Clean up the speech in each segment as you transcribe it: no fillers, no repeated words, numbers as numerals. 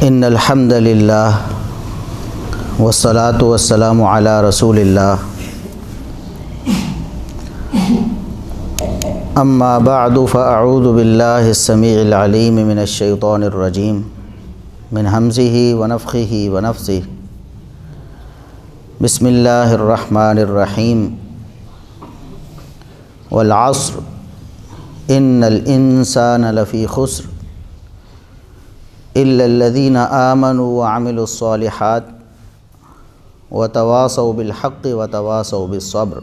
ان الحمد للہ والصلاة والسلام علی رسول اللہ اما بعد فاعوذ باللہ السمیع العلیم من الشیطان الرجیم من ہمزہ ونفخہ ونفثہ بسم اللہ الرحمن الرحیم والعصر ان الانسان لفی خسر الا الذین آمنوا وعملوا الصالحات وتواصوا بالحق وتواصوا بالصبر۔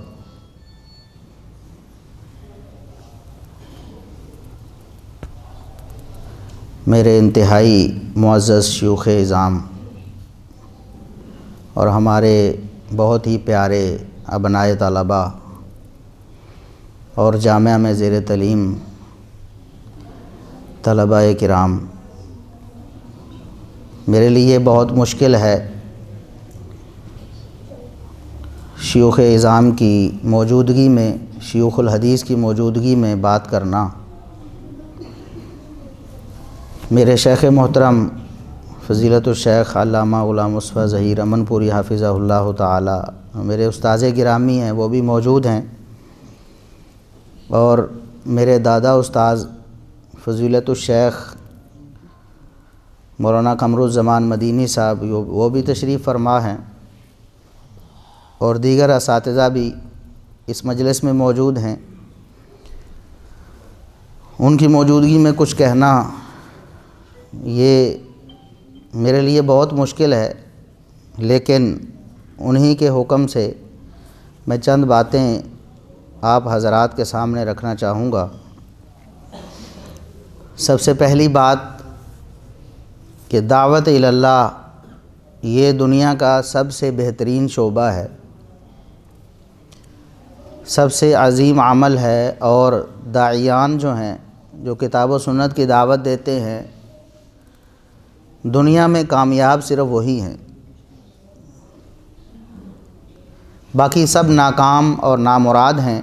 میرے انتہائی معزز شیوخ اعظام اور ہمارے بہت ہی پیارے ابنائے طلباء اور جامعہ میں زیر تعلیم طلباء کرام، میرے لیے بہت مشکل ہے شیوخ اعظام کی موجودگی میں، شیوخ الحدیث کی موجودگی میں بات کرنا۔ میرے شیخ محترم فضیلت الشیخ علامہ غلام مصطفیٰ ظہیر امن پوری حافظہ اللہ تعالی، میرے استاذ گرامی ہیں، وہ بھی موجود ہیں، اور میرے دادا استاذ فضیلت الشیخ مولانا قمرالزمان مدینی صاحب وہ بھی تشریف فرما ہیں، اور دیگر اساتذہ بھی اس مجلس میں موجود ہیں۔ ان کی موجودگی میں کچھ کہنا یہ میرے لیے بہت مشکل ہے، لیکن انہی کے حکم سے میں چند باتیں آپ حضرات کے سامنے رکھنا چاہوں گا۔ سب سے پہلی بات کہ دعوت اللہ یہ دنیا کا سب سے بہترین شعبہ ہے، سب سے عظیم عمل ہے، اور داعیان جو ہیں، جو کتاب و سنت کی دعوت دیتے ہیں، دنیا میں کامیاب صرف وہی ہیں، باقی سب ناکام اور نامراد ہیں،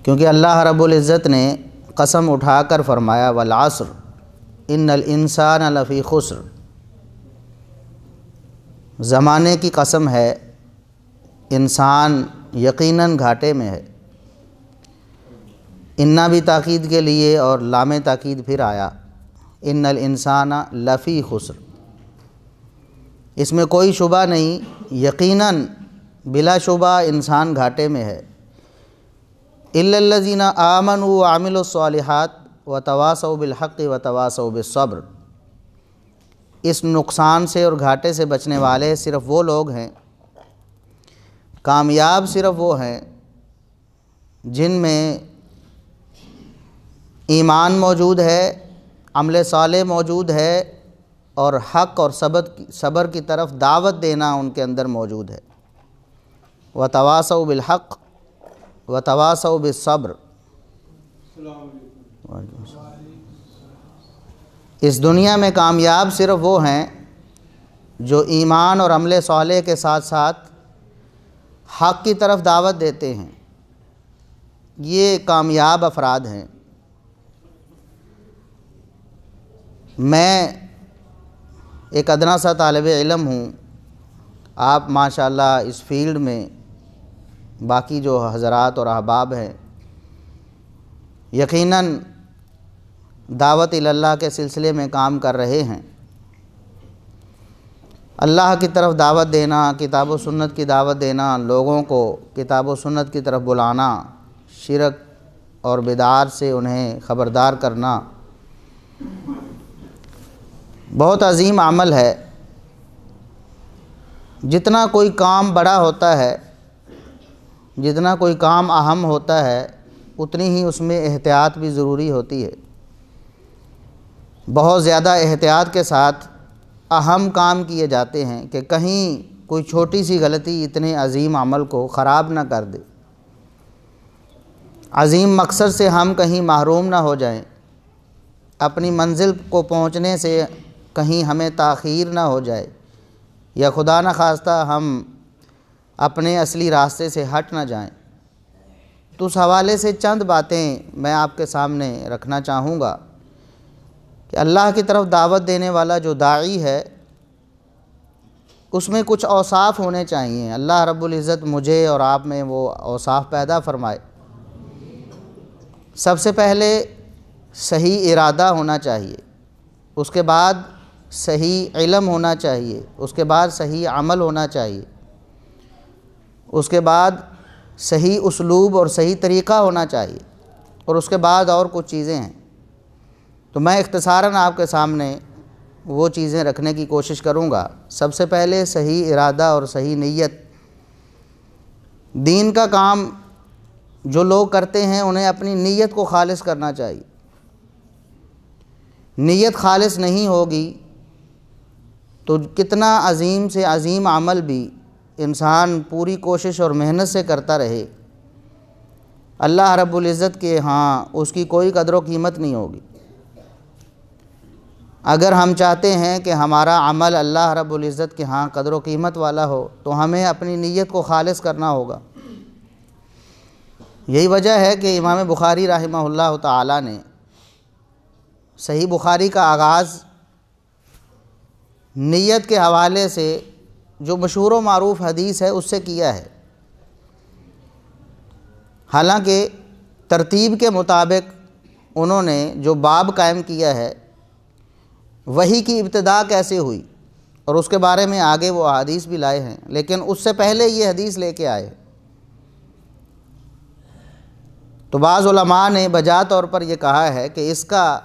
کیونکہ اللہ رب العزت نے قسم اٹھا کر فرمایا والعصر ان الانسان لفی خسر۔ زمانے کی قسم ہے، انسان یقیناً گھاٹے میں ہے۔ انا بھی تاکید کے لیے اور لام تاکید پھر آیا، ان الانسان لفی خسر، اس میں کوئی شبہ نہیں، یقیناً بلا شبہ انسان گھاٹے میں ہے۔ الا الذین آمنوا وعملوا الصالحات وتواصوا بالحق وتواصوا بالصبر۔ اس نقصان سے اور گھاٹے سے بچنے والے صرف وہ لوگ ہیں، کامیاب صرف وہ ہیں جن میں ایمان موجود ہے، عمل صالح موجود ہے، اور حق اور صبر کی طرف دعوت دینا ان کے اندر موجود ہے۔ وتواصوا بالحق وتواصوا بالصبر۔ اس دنیا میں کامیاب صرف وہ ہیں جو ایمان اور عمل صالح کے ساتھ ساتھ حق کی طرف دعوت دیتے ہیں، یہ کامیاب افراد ہیں۔ میں ایک ادنا سا طالب علم ہوں، آپ ماشاءاللہ اس فیلڈ میں باقی جو حضرات اور احباب ہیں یقیناً دعوت اللہ کے سلسلے میں کام کر رہے ہیں۔ اللہ کی طرف دعوت دینا، کتاب و سنت کی دعوت دینا، لوگوں کو کتاب و سنت کی طرف بلانا، شرک اور بدعات سے انہیں خبردار کرنا بہت عظیم عمل ہے۔ جتنا کوئی کام بڑا ہوتا ہے، جتنا کوئی کام اہم ہوتا ہے، اتنی ہی اس میں احتیاط بھی ضروری ہوتی ہے۔ بہت زیادہ احتیاط کے ساتھ اہم کام کیے جاتے ہیں کہ کہیں کوئی چھوٹی سی غلطی اتنے عظیم عمل کو خراب نہ کر دے، عظیم مقصد سے ہم کہیں محروم نہ ہو جائیں، اپنی منزل کو پہنچنے سے کہیں ہمیں تاخیر نہ ہو جائے، یا خدا نہ خواستہ ہم اپنے اصلی راستے سے ہٹ نہ جائیں۔ تو اس حوالے سے چند باتیں میں آپ کے سامنے رکھنا چاہوں گا کہ اللہ کی طرف دعوت دینے والا جو داعی ہے اس میں کچھ اوصاف ہونے چاہیے۔ اللہ رب العزت مجھے اور آپ میں وہ اوصاف پیدا فرمائے۔ سب سے پہلے صحیح ارادہ ہونا چاہیے، اس کے بعد صحیح علم ہونا چاہیے، اس کے بعد صحیح عمل ہونا چاہیے، اس کے بعد صحیح اسلوب اور صحیح طریقہ ہونا چاہیے، اور اس کے بعد اور کچھ چیزیں ہیں۔ تو میں اختصاراً آپ کے سامنے وہ چیزیں رکھنے کی کوشش کروں گا۔ سب سے پہلے صحیح ارادہ اور صحیح نیت۔ دین کا کام جو لوگ کرتے ہیں انہیں اپنی نیت کو خالص کرنا چاہیے۔ نیت خالص نہیں ہوگی تو کتنا عظیم سے عظیم عمل بھی انسان پوری کوشش اور محنت سے کرتا رہے، اللہ رب العزت کے ہاں اس کی کوئی قدر و قیمت نہیں ہوگی۔ اگر ہم چاہتے ہیں کہ ہمارا عمل اللہ رب العزت کے ہاں قدر و قیمت والا ہو تو ہمیں اپنی نیت کو خالص کرنا ہوگا۔ یہی وجہ ہے کہ امام بخاری رحمہ اللہ تعالی نے صحیح بخاری کا آغاز نیت کے حوالے سے جو مشہور و معروف حدیث ہے اس سے کیا ہے۔ حالانکہ ترتیب کے مطابق انہوں نے جو باب قائم کیا ہے وحی کی ابتدا کیسے ہوئی اور اس کے بارے میں آگے وہ احادیث بھی لائے ہیں، لیکن اس سے پہلے یہ حدیث لے کے آئے۔ تو بعض علماء نے بجا طور پر یہ کہا ہے کہ اس کا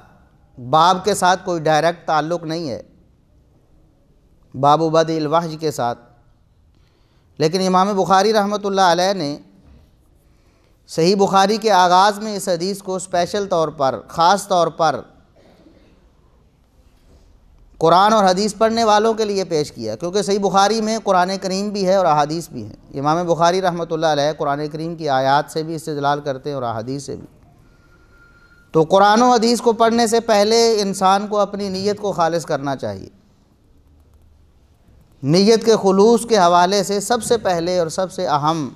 باب کے ساتھ کوئی ڈائریکٹ تعلق نہیں ہے، باب بدء الوحی کے ساتھ، لیکن امام بخاری رحمۃ اللہ علیہ نے صحیح بخاری کے آغاز میں اس حدیث کو اسپیشل طور پر، خاص طور پر قرآن اور حدیث پڑھنے والوں کے لیے پیش کیا، کیونکہ صحیح بخاری میں قرآن کریم بھی ہے اور احادیث بھی ہیں۔ امام بخاری رحمۃ اللہ علیہ قرآن کریم کی آیات سے بھی استدلال کرتے ہیں اور احادیث سے بھی۔ تو قرآن و حدیث کو پڑھنے سے پہلے انسان کو اپنی نیت کو خالص کرنا چاہیے۔ نیت کے خلوص کے حوالے سے سب سے پہلے اور سب سے اہم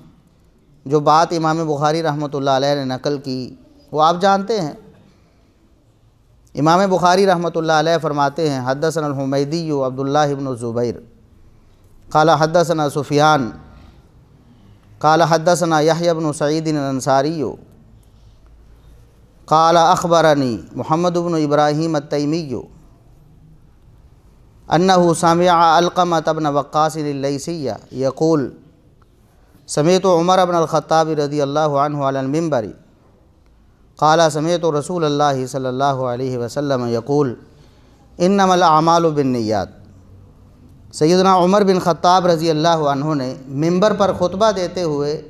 جو بات امام بخاری رحمۃ اللہ علیہ نے نقل کی وہ آپ جانتے ہیں۔ امام بخاری رحمۃ اللہ علیہ فرماتے ہیں حدثنا الحمیدی عبداللہ بن الزبیر قال حدثنا سفیان قال حدثنا یحییٰ بن سعید الانصاری قال اخبرنی محمد بن ابراہیم التیمی انہ سمع علقمۃ بن وقاص اللیثی یقول سمعت عمر بن الخطاب رضی اللہ عنہ علی المنبر قال سمعت رسول اللہ صلی اللہ علیہ وسلم یقول انما الاعمال بالنیات۔ سیدنا عمر بن خطاب رضی اللہ عنہ نے منبر پر خطبہ دیتے ہوئے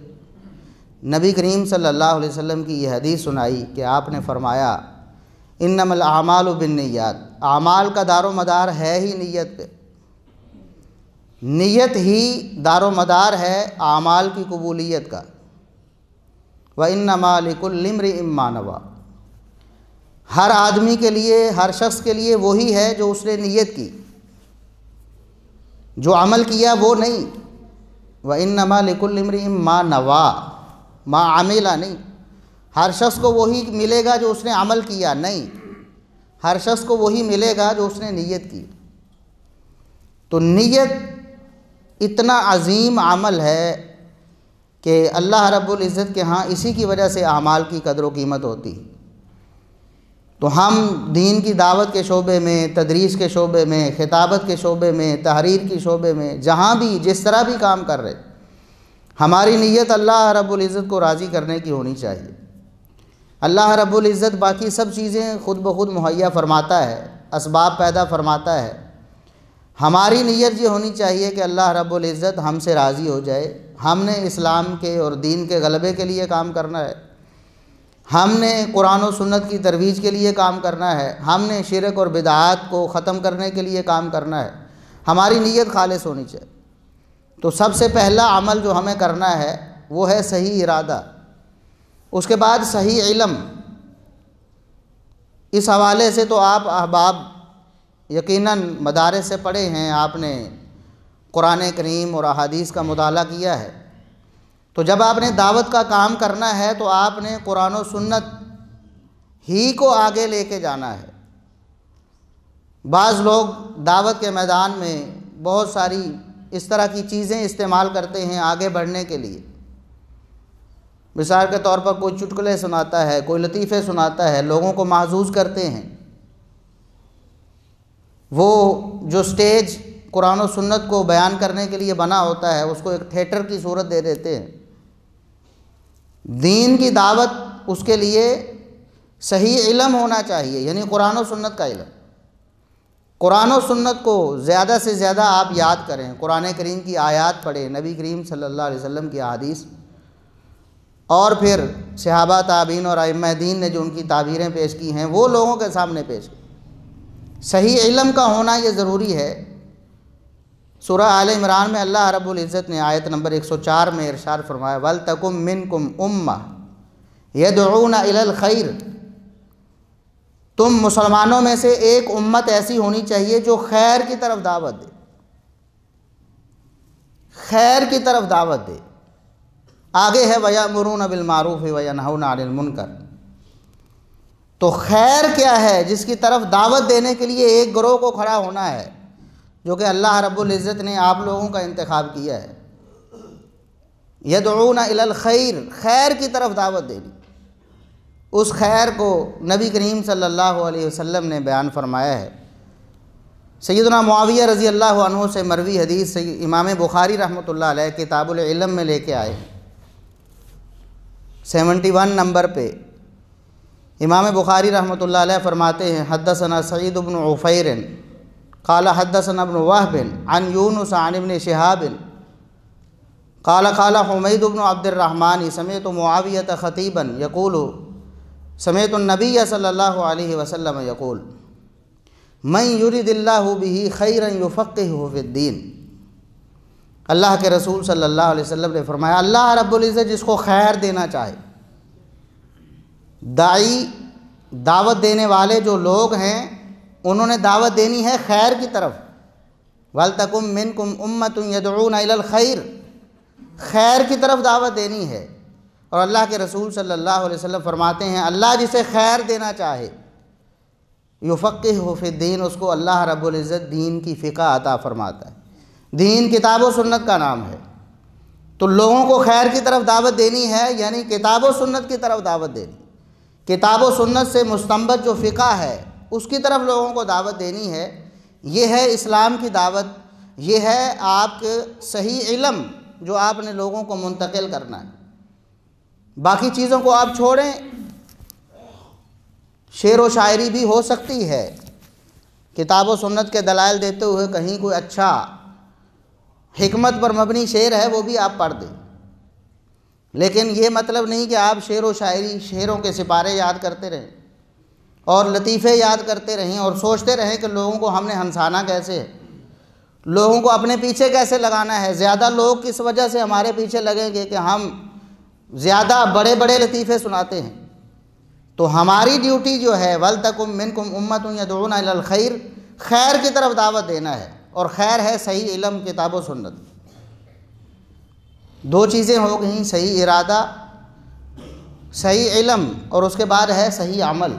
نبی کریم صلی اللہ علیہ وسلم کی یہ حدیث سنائی کہ آپ نے فرمایا انما الاعمال بالنیات، اعمال کا دار و مدار ہے ہی نیت پہ، نیت ہی دار و مدار ہے اعمال کی قبولیت کا۔ وَإِنَّمَا لِكُلِّ امْرِئٍ مَّا نَوَىٰ، ہر آدمی کے لیے، ہر شخص کے لیے وہی ہے جو اس نے نیت کی، جو عمل کیا وہ نہیں۔ وَإِنَّمَا لِكُلِّ امْرِئٍ مَّا نَوَىٰ، ما عملہ نہیں، ہر شخص کو وہی ملے گا جو اس نے عمل کیا، نہیں، ہر شخص کو وہی ملے گا جو اس نے نیت کی۔ تو نیت اتنا عظیم عمل ہے کہ اللہ رب العزت کے ہاں اسی کی وجہ سے اعمال کی قدر و قیمت ہوتی۔ تو ہم دین کی دعوت کے شعبے میں، تدریس کے شعبے میں، خطابت کے شعبے میں، تحریر کے شعبے میں، جہاں بھی جس طرح بھی کام کر رہے، ہماری نیت اللہ رب العزت کو راضی کرنے کی ہونی چاہیے۔ اللہ رب العزت باقی سب چیزیں خود بخود مہیا فرماتا ہے، اسباب پیدا فرماتا ہے۔ ہماری نیت یہ ہونی چاہیے کہ اللہ رب العزت ہم سے راضی ہو جائے۔ ہم نے اسلام کے اور دین کے غلبے کے لیے کام کرنا ہے، ہم نے قرآن و سنت کی ترویج کے لیے کام کرنا ہے، ہم نے شرک اور بدعات کو ختم کرنے کے لیے کام کرنا ہے۔ ہماری نیت خالص ہونی چاہیے۔ تو سب سے پہلا عمل جو ہمیں کرنا ہے وہ ہے صحیح ارادہ، اس کے بعد صحیح علم۔ اس حوالے سے تو آپ احباب یقیناً مدارس سے پڑھے ہیں، آپ نے قرآن کریم اور احادیث کا مطالعہ کیا ہے۔ تو جب آپ نے دعوت کا کام کرنا ہے تو آپ نے قرآن و سنت ہی کو آگے لے کے جانا ہے۔ بعض لوگ دعوت کے میدان میں بہت ساری اس طرح کی چیزیں استعمال کرتے ہیں آگے بڑھنے کے لیے۔ مثال کے طور پر کوئی چٹکلے سناتا ہے، کوئی لطیفے سناتا ہے، لوگوں کو محظوظ کرتے ہیں۔ وہ جو سٹیج قرآن و سنت کو بیان کرنے کے لیے بنا ہوتا ہے اس کو ایک تھیٹر کی صورت دے دیتے ہیں۔ دین کی دعوت اس کے لیے صحیح علم ہونا چاہیے، یعنی قرآن و سنت کا علم۔ قرآن و سنت کو زیادہ سے زیادہ آپ یاد کریں، قرآن کریم کی آیات پڑھیں، نبی کریم صلی اللہ علیہ وسلم کی احادیث، اور پھر صحابہ تابعین اور ائمہ دین نے جو ان کی تعبیریں پیش کی ہیں وہ لوگوں کے سامنے پیش کی۔ صحیح علم کا ہونا یہ ضروری ہے۔ سورہ آل عمران میں اللہ رب العزت نے آیت نمبر 104 میں ارشاد فرمایا وَلْتَكُمْ مِنْكُمْ أُمَّةٌ يَدْعُونَ إِلَى الْخَيْرِ، تم مسلمانوں میں سے ایک امت ایسی ہونی چاہیے جو خیر کی طرف دعوت دے، خیر کی طرف دعوت دے۔ آگے ہے وَيَأْمُرُونَ بِالْمَعْرُوفِ وَيَنْهَوْنَ عَنِ الْمُنْكَرِ۔ تو خیر کیا ہے؟ جس کی طرف دعوت دینے کے لیے ایک گروہ کو کھڑا ہونا ہے جو کہ اللہ رب العزت نے آپ لوگوں کا انتخاب کیا ہے۔ یدعون الی الخیر، خیر کی طرف دعوت دینی۔ اس خیر کو نبی کریم صلی اللہ علیہ وسلم نے بیان فرمایا ہے۔ سیدنا معاویہ رضی اللہ عنہ سے مروی حدیث امام بخاری رحمۃ اللہ علیہ کتاب العلم میں لے کے آئے، 71 نمبر پہ امام بخاری رحمۃ اللہ علیہ فرماتے ہیں حدثنا سعید بن عفیر قال حدثنا ابن وهب عن یونس عن ابن شہاب قال قال حمید بن عبد الرحمن سمعت معاویۃ خطیبا یقول سمعت النبی صلی اللہ علیہ وسلم یقول من یرد اللہ بہ خیرا یفقہہ فی الدین۔ اللہ کے رسول صلی اللہ علیہ وسلم نے فرمایا اللہ رب العزت جس کو خیر دینا چاہے، داعی دعوت دینے والے جو لوگ ہیں انہوں نے دعوت دینی ہے خیر کی طرف۔ وَلْتَكُمْ مِنْكُمْ أُمَّةٌ يَدْعُونَ إِلَى الْخَيْرِ، خیر کی طرف دعوت دینی ہے۔ اور اللہ کے رسول صلی اللہ علیہ وسلم فرماتے ہیں اللہ جسے خیر دینا چاہے یفقہہ فی الدین، اس کو اللہ رب العزت دین کی فقہ عطا فرماتا ہے۔ دین کتاب و سنت کا نام ہے، تو لوگوں کو خیر کی طرف دعوت دینی ہے، یعنی کتاب و سنت کی طرف دعوت دینی۔ کتاب و سنت سے مستنبط جو فقہ ہے اس کی طرف لوگوں کو دعوت دینی ہے۔ یہ ہے اسلام کی دعوت، یہ ہے آپ کے صحیح علم جو آپ نے لوگوں کو منتقل کرنا ہے۔ باقی چیزوں کو آپ چھوڑیں، شعر و شاعری بھی ہو سکتی ہے، کتاب و سنت کے دلائل دیتے ہوئے کہیں کوئی اچھا حکمت پر مبنی شعر ہے وہ بھی آپ پڑھ دیں، لیکن یہ مطلب نہیں کہ آپ شعر و شاعری شعروں کے سپارے یاد کرتے رہیں اور لطیفے یاد کرتے رہیں اور سوچتے رہیں کہ لوگوں کو ہم نے ہنسانا کیسے ہے، لوگوں کو اپنے پیچھے کیسے لگانا ہے۔ زیادہ لوگ کس وجہ سے ہمارے پیچھے لگیں گے کہ ہم زیادہ بڑے بڑے لطیفے سناتے ہیں۔ تو ہماری ڈیوٹی جو ہے وَلْتَكُمْ مِنْكُمْ أُمَّةٌ يَدْعُونَ إِلَى الْخَيْرِ، خیر کی طرف دعوت دینا ہے، اور خیر ہے صحیح علم کتاب و سنت۔ دو چیزیں ہو گئیں، صحیح ارادہ، صحیح علم، اور اس کے بعد ہے صحیح عمل۔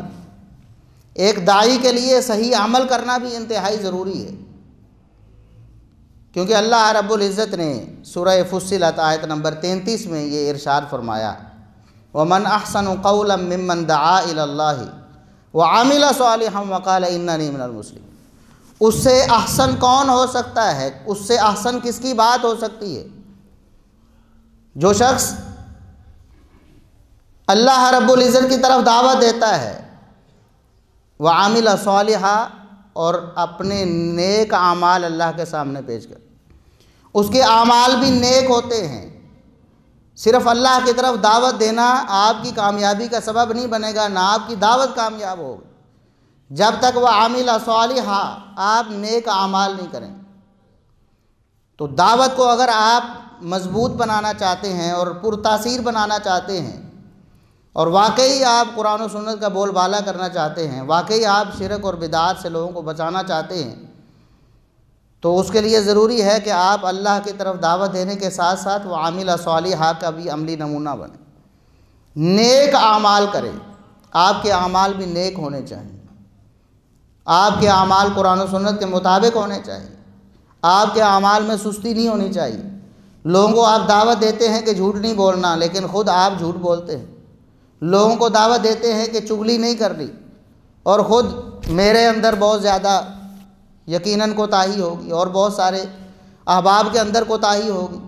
ایک داعی کے لیے صحیح عمل کرنا بھی انتہائی ضروری ہے، کیونکہ اللہ رب العزت نے سورہ فصلت آیت نمبر 33 میں یہ ارشاد فرمایا وَمَنْ أَحْسَنُ قَوْلًا مِّمَّنْ دَعَا إِلَى اللَّهِ وَعَمِلَ صَالِحًا وَقَالَ إِنَّنِي مِنَ الْمُسْلِمِينَ۔ اس سے احسن کون ہو سکتا ہے؟ اس سے احسن کس کی بات ہو سکتی ہے؟ جو شخص اللہ رب العزت کی طرف دعوت دیتا ہے، وَعَمِلَ صَالِحًا، اور اپنے نیک اعمال اللہ کے سامنے پیش کر، اس کے اعمال بھی نیک ہوتے ہیں۔ صرف اللہ کی طرف دعوت دینا آپ کی کامیابی کا سبب نہیں بنے گا، نہ آپ کی دعوت کامیاب ہوگی جب تک وہ عامل صالحہ آپ نیک اعمال نہیں کریں۔ تو دعوت کو اگر آپ مضبوط بنانا چاہتے ہیں اور پرتاثیر بنانا چاہتے ہیں، اور واقعی آپ قرآن و سنت کا بول بالا کرنا چاہتے ہیں، واقعی آپ شرک اور بدعات سے لوگوں کو بچانا چاہتے ہیں، تو اس کے لیے ضروری ہے کہ آپ اللہ کی طرف دعوت دینے کے ساتھ ساتھ وہ عامل صالحہ کا بھی عملی نمونہ بنیں، نیک اعمال کریں، آپ کے اعمال بھی نیک ہونے چاہیے۔ آپ کے اعمال قرآن و سنت کے مطابق ہونے چاہیے، آپ کے اعمال میں سستی نہیں ہونی چاہیے۔ لوگوں کو آپ دعوت دیتے ہیں کہ جھوٹ نہیں بولنا، لیکن خود آپ جھوٹ بولتے ہیں۔ لوگوں کو دعوت دیتے ہیں کہ چغلی نہیں کرنی، اور خود میرے اندر بہت زیادہ یقیناً کوتاہی ہوگی، اور بہت سارے احباب کے اندر کوتاہی ہوگی۔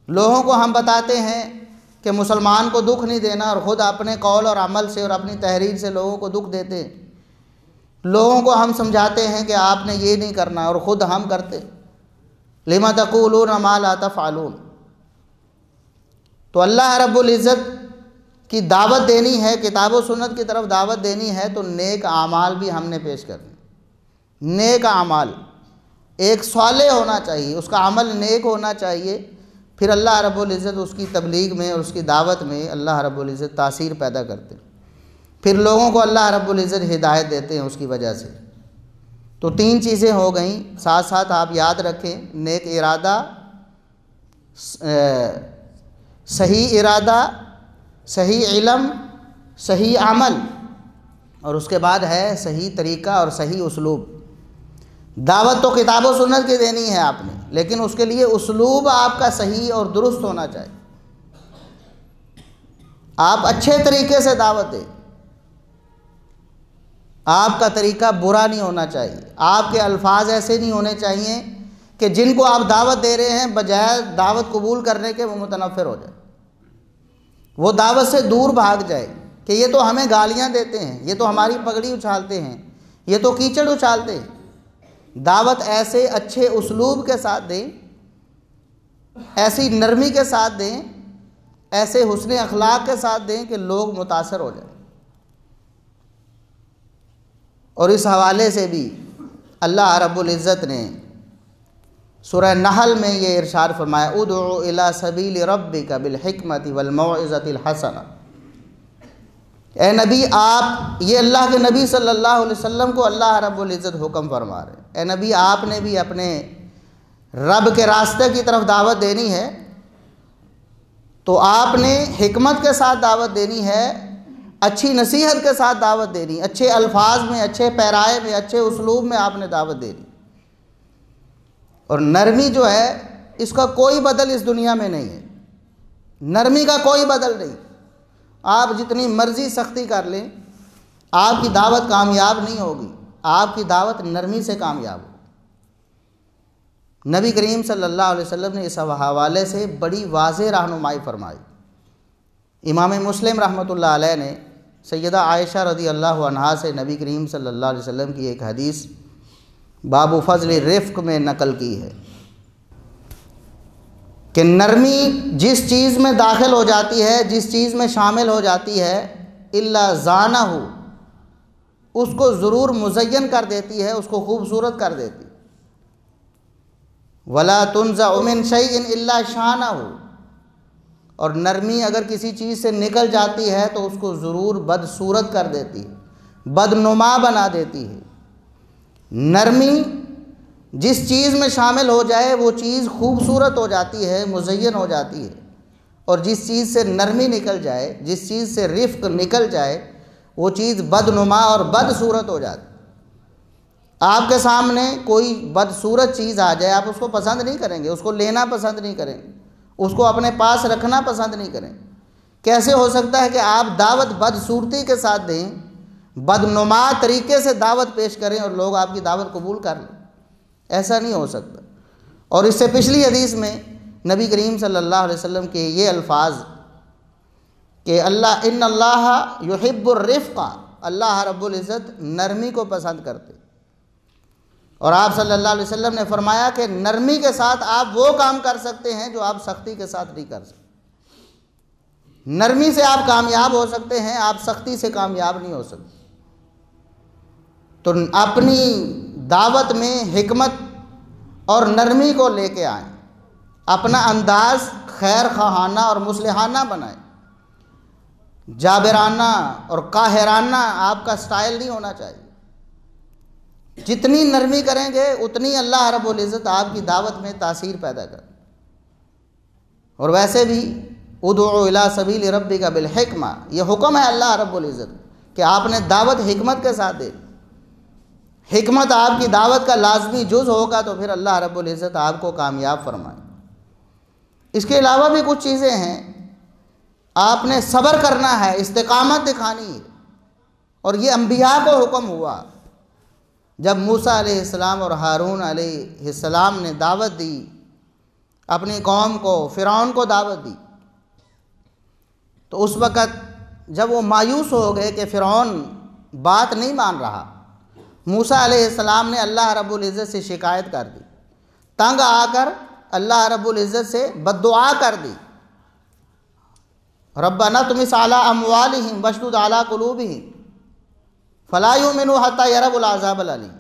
لوگوں کو ہم بتاتے ہیں کہ مسلمان کو دکھ نہیں دینا، اور خود اپنے قول اور عمل سے اور اپنی تحریر سے لوگوں کو دکھ دیتے ہیں۔ لوگوں کو ہم سمجھاتے ہیں کہ آپ نے یہ نہیں کرنا، اور خود ہم کرتے۔ لما تقولون ما لا تفعلون۔ تو اللہ رب العزت کی دعوت دینی ہے، کتاب و سنت کی طرف دعوت دینی ہے، تو نیک اعمال بھی ہم نے پیش کرنے۔ نیک اعمال، ایک صالح ہونا چاہیے، اس کا عمل نیک ہونا چاہیے، پھر اللہ رب العزت اس کی تبلیغ میں اور اس کی دعوت میں اللہ رب العزت تاثیر پیدا کرتے ہیں، پھر لوگوں کو اللہ رب العزت ہدایت دیتے ہیں اس کی وجہ سے۔ تو 3 چیزیں ہو گئیں، ساتھ ساتھ آپ یاد رکھیں، نیک ارادہ، صحیح ارادہ، صحیح علم، صحیح عمل، اور اس کے بعد ہے صحیح طریقہ اور صحیح اسلوب۔ دعوت تو کتاب و سنت کی دینی ہے آپ نے، لیکن اس کے لیے اسلوب آپ کا صحیح اور درست ہونا چاہیے۔ آپ اچھے طریقے سے دعوت دیں، آپ کا طریقہ برا نہیں ہونا چاہیے، آپ کے الفاظ ایسے نہیں ہونے چاہیے کہ جن کو آپ دعوت دے رہے ہیں بجائے دعوت قبول کرنے کے وہ متنفر ہو جائے، وہ دعوت سے دور بھاگ جائے کہ یہ تو ہمیں گالیاں دیتے ہیں، یہ تو ہماری پگڑی اچھالتے ہیں، یہ تو کیچڑ اچھالتے ہیں۔ دعوت ایسے اچھے اسلوب کے ساتھ دیں، ایسی نرمی کے ساتھ دیں، ایسے حسن اخلاق کے ساتھ دیں کہ لوگ متاثر ہو جائیں۔ اور اس حوالے سے بھی اللہ رب العزت نے سورہ نحل میں یہ ارشاد فرمایا، ادعو الی سبیل ربک بالحکمت والموعظۃ الحسنہ۔ اے نبی، آپ، یہ اللہ کے نبی صلی اللہ علیہ وسلم کو اللہ رب العزت حکم فرما رہے ہیں، اے نبی آپ نے بھی اپنے رب کے راستے کی طرف دعوت دینی ہے، تو آپ نے حکمت کے ساتھ دعوت دینی ہے، اچھی نصیحت کے ساتھ دعوت دینی، اچھے الفاظ میں، اچھے پیرائے میں، اچھے اسلوب میں آپ نے دعوت دینی۔ اور نرمی جو ہے اس کا کوئی بدل اس دنیا میں نہیں ہے، نرمی کا کوئی بدل نہیں۔ آپ جتنی مرضی سختی کر لیں، آپ کی دعوت کامیاب نہیں ہوگی، آپ کی دعوت نرمی سے کامیاب ہوگی۔ نبی کریم صلی اللہ علیہ وسلم نے اس حوالے سے بڑی واضح رہنمائی فرمائی۔ امام مسلم رحمۃ اللہ علیہ نے سیدہ عائشہ رضی اللہ عنہا سے نبی کریم صلی اللہ علیہ وسلم کی ایک حدیث باب فضل رفق میں نقل کی ہے کہ نرمی جس چیز میں داخل ہو جاتی ہے، جس چیز میں شامل ہو جاتی ہے، الا زانہ، اس کو ضرور مزین کر دیتی ہے، اس کو خوبصورت کر دیتی ہے۔ ولا تنزع من شیء الا شانہ، اور نرمی اگر کسی چیز سے نکل جاتی ہے تو اس کو ضرور بدصورت کر دیتی ہے، بدنما بنا دیتی ہے۔ نرمی جس چیز میں شامل ہو جائے وہ چیز خوبصورت ہو جاتی ہے، مزین ہو جاتی ہے، اور جس چیز سے نرمی نکل جائے، جس چیز سے رفق نکل جائے، وہ چیز بدنما اور بدصورت ہو جاتی ہے۔ آپ کے سامنے کوئی بدصورت چیز آ جائے، آپ اس کو پسند نہیں کریں گے، اس کو لینا پسند نہیں کریں گے، اس کو اپنے پاس رکھنا پسند نہیں کریں۔ کیسے ہو سکتا ہے کہ آپ دعوت بدصورتی کے ساتھ دیں، بدنما طریقے سے دعوت پیش کریں اور لوگ آپ کی دعوت قبول کر لیں؟ ایسا نہیں ہو سکتا۔ اور اس سے پچھلی حدیث میں نبی کریم صلی اللہ علیہ وسلم کے یہ الفاظ کہ ان اللہ یحب الرفق، اللہ رب العزت نرمی کو پسند کرتے، اور آپ صلی اللہ علیہ وسلم نے فرمایا کہ نرمی کے ساتھ آپ وہ کام کر سکتے ہیں جو آپ سختی کے ساتھ نہیں کر سکتے۔ نرمی سے آپ کامیاب ہو سکتے ہیں، آپ سختی سے کامیاب نہیں ہو سکتے۔ تو اپنی دعوت میں حکمت اور نرمی کو لے کے آئیں، اپنا انداز خیر خواہانہ اور مصلحانہ بنائیں، جابرانہ اور قاہرانہ آپ کا سٹائل نہیں ہونا چاہیے۔ جتنی نرمی کریں گے اتنی اللہ رب العزت آپ کی دعوت میں تاثیر پیدا کر۔ اور ویسے بھی ادعو الی سبیل ربک بالحکمہ، یہ حکم ہے اللہ رب العزت کہ آپ نے دعوت حکمت کے ساتھ دے، حکمت آپ کی دعوت کا لازمی جز ہوگا تو پھر اللہ رب العزت آپ کو کامیاب فرمائے۔ اس کے علاوہ بھی کچھ چیزیں ہیں، آپ نے صبر کرنا ہے، استقامت دکھانی ہے، اور یہ انبیاء کو حکم ہوا۔ جب موسیٰ علیہ السلام اور ہارون علیہ السلام نے دعوت دی اپنی قوم کو، فرعون کو دعوت دی، تو اس وقت جب وہ مایوس ہو گئے کہ فرعون بات نہیں مان رہا، موسیٰ علیہ السلام نے اللہ رب العزت سے شکایت کر دی، تنگ آ کر اللہ رب العزت سے بددعا کر دی، ربنا طمس علی اموالہم واشدد علی قلوبہم فلا یؤمنوا حتی یروا العذاب العلیم،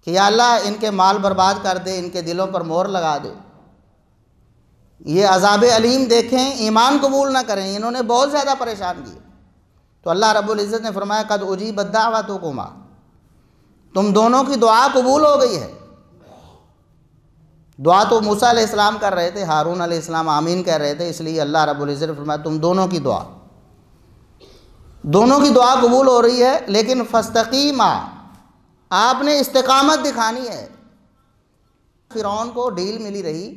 کہ یا اللہ ان کے مال برباد کر دے، ان کے دلوں پر مہر لگا دے، یہ عذاب علیم دیکھیں، ایمان قبول نہ کریں، انہوں نے بہت زیادہ پریشان کیے۔ تو اللہ رب العزت نے فرمایا قد اجیبت دعوتکما، تم دونوں کی دعا قبول ہو گئی ہے۔ دعا تو موسیٰ علیہ السلام کر رہے تھے، ہارون علیہ السلام آمین کہہ رہے تھے، اس لیے اللہ رب العزت نے فرمایا تم دونوں کی دعا قبول ہو رہی ہے، لیکن فاستقیما، آپ نے استقامت دکھانی ہے۔ فرعون کو ڈھیل ملی رہی،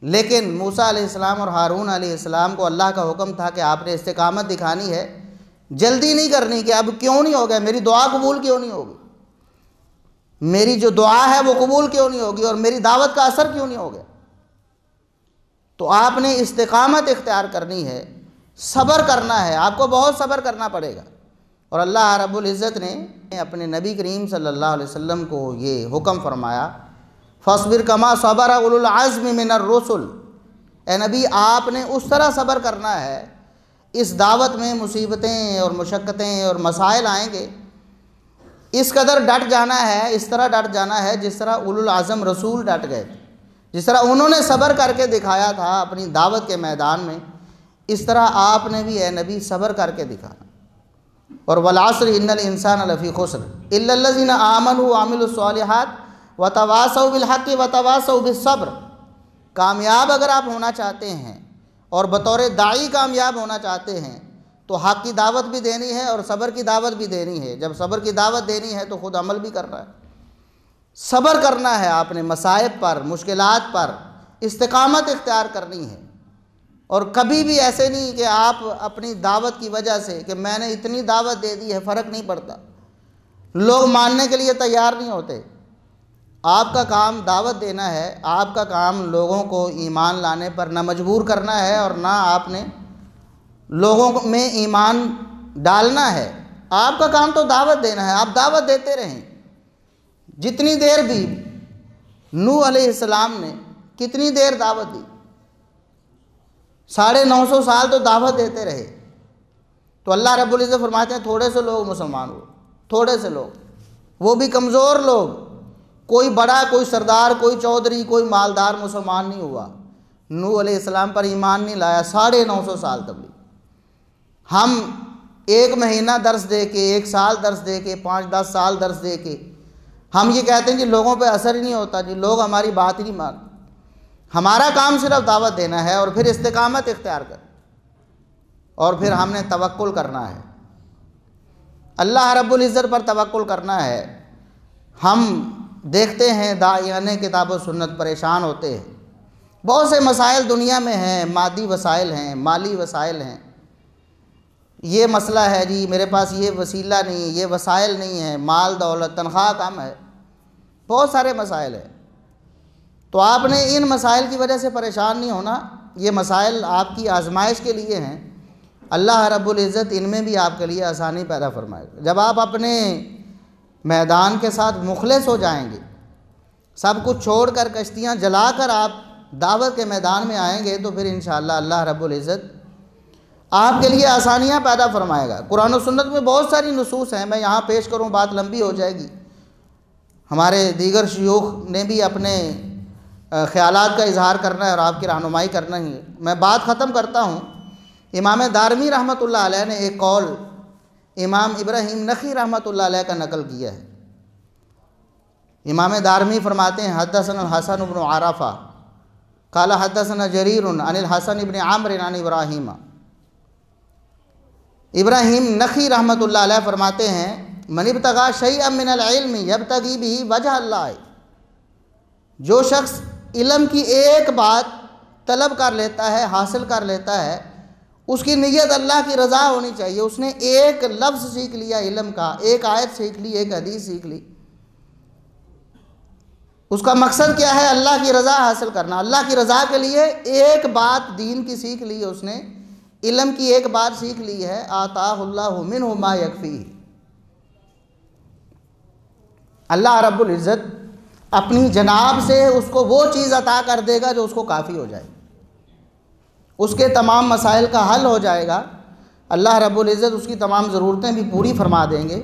لیکن موسیٰ علیہ السلام اور ہارون علیہ السلام کو اللہ کا حکم تھا کہ آپ نے استقامت دکھانی ہے، جلدی نہیں کرنی کہ اب کیوں نہیں ہو گیا، میری دعا قبول کیوں نہیں ہوگی، میری جو دعا ہے وہ قبول کیوں نہیں ہوگی، اور میری دعوت کا اثر کیوں نہیں ہو گیا۔ تو آپ نے استقامت اختیار کرنی ہے، صبر کرنا ہے، آپ کو بہت صبر کرنا پڑے گا۔ اور اللہ رب العزت نے اپنے نبی کریم صلی اللہ علیہ وسلم کو یہ حکم فرمایا فاصبر کما صبر اولو العزم من الرسل، اے نبی آپ نے اس طرح صبر کرنا ہے، اس دعوت میں مصیبتیں اور مشقتیں اور مسائل آئیں گے، اس قدر ڈٹ جانا ہے، اس طرح ڈٹ جانا ہے جس طرح اولو العزم رسول ڈٹ گئے تھے، جس طرح انہوں نے صبر کر کے دکھایا تھا اپنی دعوت کے میدان میں، اس طرح آپ نے بھی اے نبی صبر کر کے دکھانا۔ اور والعصر ان الانسان لفی خسر الا الذین آمنوا وعملوا الصالحات وتواصوا بالحق وتواصوا بالصبر، کامیاب اگر آپ ہونا چاہتے ہیں اور بطور داعی کامیاب ہونا چاہتے ہیں تو حق کی دعوت بھی دینی ہے اور صبر کی دعوت بھی دینی ہے۔ جب صبر کی دعوت دینی ہے تو خود عمل بھی کرنا ہے، صبر کرنا ہے، آپ نے مصائب پر، مشکلات پر استقامت اختیار کرنی ہے۔ اور کبھی بھی ایسے نہیں کہ آپ اپنی دعوت کی وجہ سے کہ میں نے اتنی دعوت دے دی ہے فرق نہیں پڑتا، لوگ ماننے کے لیے تیار نہیں ہوتے۔ آپ کا کام دعوت دینا ہے، آپ کا کام لوگوں کو ایمان لانے پر نہ مجبور کرنا ہے اور نہ آپ نے لوگوں میں ایمان ڈالنا ہے، آپ کا کام تو دعوت دینا ہے، آپ دعوت دیتے رہیں۔ جتنی دیر بھی نوح علیہ السلام نے کتنی دیر دعوت دی، 950 سال تو دعوت دیتے رہے۔ تو اللہ رب العزت فرماتے ہیں تھوڑے سے لوگ مسلمان ہوئے، تھوڑے سے لوگ، وہ بھی کمزور لوگ، کوئی بڑا، کوئی سردار، کوئی چودھری، کوئی مالدار مسلمان نہیں ہوا، نوح علیہ السلام پر ایمان نہیں لایا 950 سال تبلیغ۔ ہم 1 مہینہ درس دے کے، 1 سال درس دے کے، 5-10 سال درس دے کے ہم یہ کہتے ہیں کہ لوگوں پہ اثر ہی نہیں ہوتا، جی لوگ ہماری بات ہی نہیں مانتے۔ ہمارا کام صرف دعوت دینا ہے اور پھر استقامت اختیار کر، اور پھر ہم نے توکل کرنا ہے، اللہ رب العزت پر توکل کرنا ہے۔ ہم دیکھتے ہیں داعیان کتاب و سنت پریشان ہوتے ہیں، بہت سے مسائل دنیا میں ہیں، مادی وسائل ہیں، مالی وسائل ہیں، یہ مسئلہ ہے جی میرے پاس یہ وسیلہ نہیں، یہ وسائل نہیں ہیں، مال دولت، تنخواہ کم ہے، بہت سارے مسائل ہیں۔ تو آپ نے ان مسائل کی وجہ سے پریشان نہیں ہونا، یہ مسائل آپ کی آزمائش کے لیے ہیں، اللہ رب العزت ان میں بھی آپ کے لیے آسانی پیدا فرمائے گا۔ جب آپ اپنے میدان کے ساتھ مخلص ہو جائیں گے، سب کچھ چھوڑ کر کشتیاں جلا کر آپ دعوت کے میدان میں آئیں گے تو پھر انشاءاللہ اللہ رب العزت آپ کے لیے آسانیاں پیدا فرمائے گا۔ قرآن و سنت میں بہت ساری نصوص ہیں، میں یہاں پیش کروں بات لمبی ہو جائے گی، ہمارے دیگر شیوخ نے بھی اپنے خیالات کا اظہار کرنا ہے اور آپ کی رہنمائی کرنا ہی ہے۔ میں بات ختم کرتا ہوں۔ امام دارمی رحمۃ اللہ علیہ نے ایک قول امام ابراہیم نخعی رحمۃ اللہ علیہ کا نقل کیا ہے۔ امام دارمی فرماتے ہیں حدثنا الحسن بن عرفہ قال حدثنا جریر عن الحسن بن عمرو عن ابراہیم۔ ابراہیم نخعی رحمۃ اللہ علیہ فرماتے ہیں من ابتغى شیئا من العلم یبتغی بہ وجہ اللہ، جو شخص علم کی ایک بات طلب کر لیتا ہے، حاصل کر لیتا ہے، اس کی نیت اللہ کی رضا ہونی چاہیے۔ اس نے ایک لفظ سیکھ لیا علم کا، ایک آیت سیکھ لی، ایک حدیث سیکھ لی، اس کا مقصد کیا ہے؟ اللہ کی رضا حاصل کرنا۔ اللہ کی رضا کے لیے ایک بات دین کی سیکھ لی، اس نے علم کی ایک بات سیکھ لی ہے، آتاہ اللہ منہ ما یکفیہ، اللہ رب العزت اپنی جناب سے اس کو وہ چیز عطا کر دے گا جو اس کو کافی ہو جائے، اس کے تمام مسائل کا حل ہو جائے گا۔ اللہ رب العزت اس کی تمام ضرورتیں بھی پوری فرما دیں گے،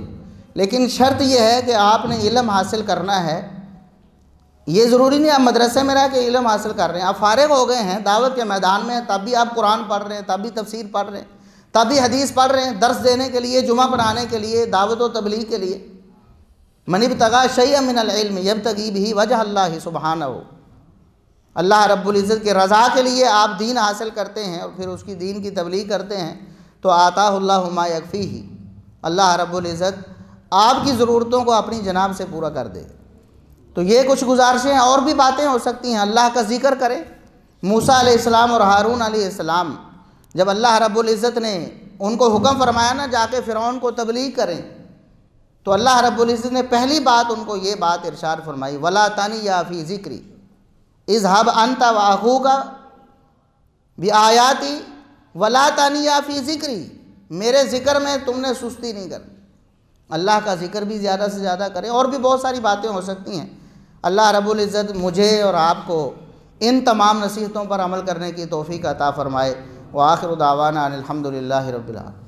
لیکن شرط یہ ہے کہ آپ نے علم حاصل کرنا ہے۔ یہ ضروری نہیں آپ مدرسے میں رہ کے علم حاصل کر رہے ہیں، آپ فارغ ہو گئے ہیں دعوت کے میدان میں، تب بھی آپ قرآن پڑھ رہے ہیں، تب بھی تفسیر پڑھ رہے ہیں، تب بھی حدیث پڑھ رہے ہیں، درس دینے کے لیے، جمعہ پڑھانے کے لیے، دعوت و تبلیغ کے لیے۔ من ابتغى شیئا من العلم یبتغی بہ وجہ اللہ سبحانہ، اللہ رب العزت کے رضا کے لیے آپ دین حاصل کرتے ہیں اور پھر اس کی دین کی تبلیغ کرتے ہیں تو آتاہ اللہ ما یکفیہ، اللہ رب العزت آپ کی ضرورتوں کو اپنی جناب سے پورا کر دے۔ تو یہ کچھ گزارشیں ہیں، اور بھی باتیں ہو سکتی ہیں۔ اللہ کا ذکر کریں۔ موسیٰ علیہ السلام اور ہارون علیہ السلام، جب اللہ رب العزت نے ان کو حکم فرمایا نا جا کے فرعون کو تبلیغ کریں، تو اللہ رب العزت نے پہلی بات ان کو یہ بات ارشاد فرمائی، وَلَا تَنِيَا فِي ذِكْرِي اذْهَبْ أَنْتَ وَأَخُوكَ بِآيَاتِي وَلَا تَنِيَا فِي ذِكْرِي، میرے ذکر میں تم نے سستی نہیں کرنی۔ اللہ کا ذکر بھی زیادہ سے زیادہ کریں۔ اور بھی بہت ساری باتیں ہو سکتی ہیں۔ اللہ رب العزت مجھے اور آپ کو ان تمام نصیحتوں پر عمل کرنے کی توفیق عطا فرمائے۔ وآخر دعوانا ان الحمد للہ رب العالمین۔